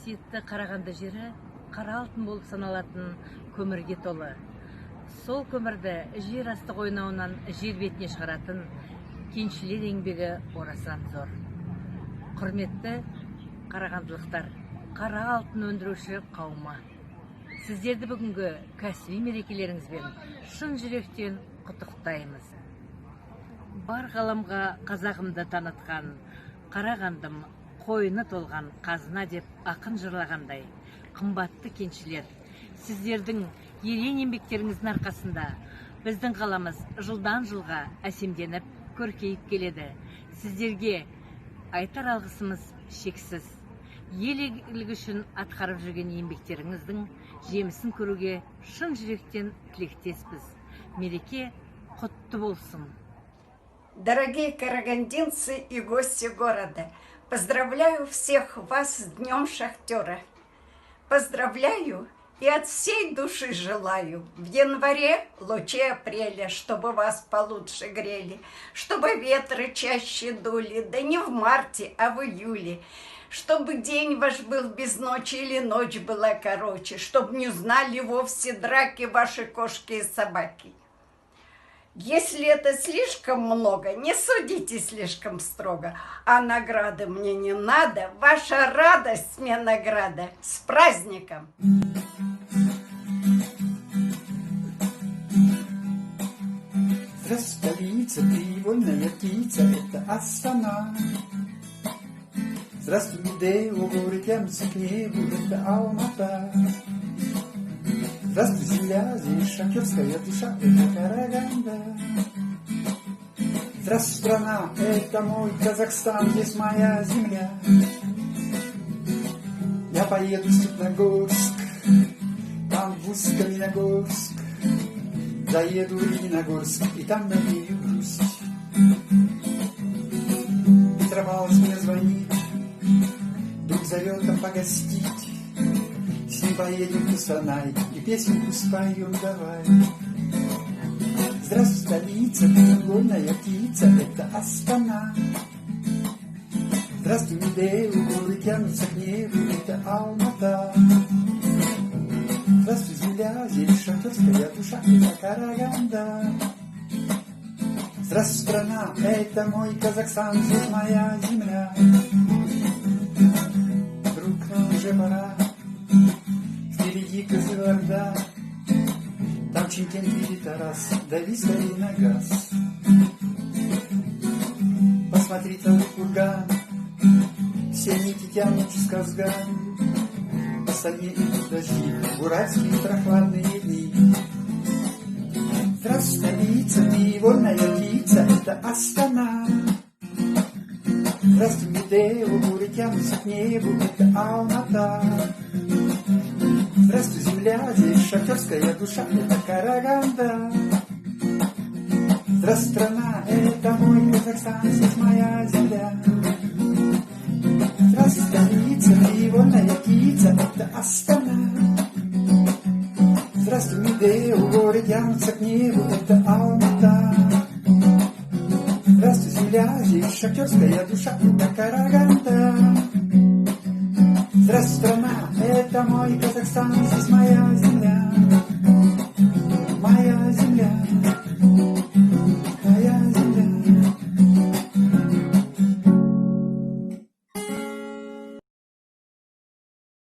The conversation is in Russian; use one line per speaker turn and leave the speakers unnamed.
қасиетті Қарағанды жері қара алтын болып саналатын көмірге толы. Сол көмірді жер асты қойнауынан жер бетіне шығаратын кеншілер еңбегі орасан зор. Құрметті қарағандылықтар, қара алтын өндіруші қауымы, сіздерді бүгінгі кәсіби мерекелеріңізбен шын жүректен құттықтаймыз. Бар ғаламға қазағымды танытқан, Қарағандым қойны толған қазына деп ақын жырлағандай, қымбатты кеншілер, сіздердің ерен еңбектеріңіздің арқасында біздің қаламыз жылдан жылға әсемденіп, көркейіп келеді. Сіздерге айтар алғысымыз шексіз. Ел игілігі үшін атқарып жүрген еңбектеріңіздің жемісін көруге шын жүректен тілектеспіз. Мереке құтты болсын.
Дорогие карагандинцы и гости города, поздравляю всех вас с Днем Шахтера. Поздравляю и от всей души желаю в январе лучи апреля, чтобы вас получше грели, чтобы ветры чаще дули, да не в марте, а в июле, чтобы день ваш был без ночи или ночь была короче, чтобы не знали вовсе драки ваши кошки и собаки. Если это слишком много, не судите слишком строго, а награды мне не надо, ваша радость мне награда. С праздником!
Здравствуй, столица, ты вольная птица, это Астана. Здравствуй, Медео, горы тянутся к небу, это Алмата. Здравствуй, земля, здесь шахтерская душа, это Караганда. Здравствуй, страна, это мой Казахстан, здесь моя земля. Я поеду в Степногорск, там в Усть-Каменогорск. Заеду в Лениногорск, и там напью грусть. Петропавловск мне звонит, друг зовет там погостить. С ним поедем в Кустанай и песенку споем давай. Здравствуй, столица, ты вольная птица, это Астана. Здравствуй, Медео, горы тянутся к небу, это Алмата. Здравствуй, земля, здесь шахтерская душа, это Караганда. Здравствуй, страна, это мой Казахстан, здесь моя земля. Друг, нам уже пора. Впереди Кызылорда, там Чимкент и Тарас, дави скорее на газ. Посмотри, там курган, все нити тянутся с Казган. По стране идут дожди, уральские прохладные дни. Здравствуй, столица, ты вольная птица, это Астана. Здравствуй, Медео, горы тянутся к небу, это Алмата. Здравствуй, земля, здесь шахтерская душа, это Караганда. Здравствуй, страна, это мой Казахстан, здесь моя земля. Здравствуй, столица, ты вольная птица, это Астана. Здравствуй, Медео, горы тянутся к небу, это Алмата. Здравствуй, земля, здесь шахтерская душа, это Караганда. Здравствуй, страна, это мой Казахстан, здесь моя земля.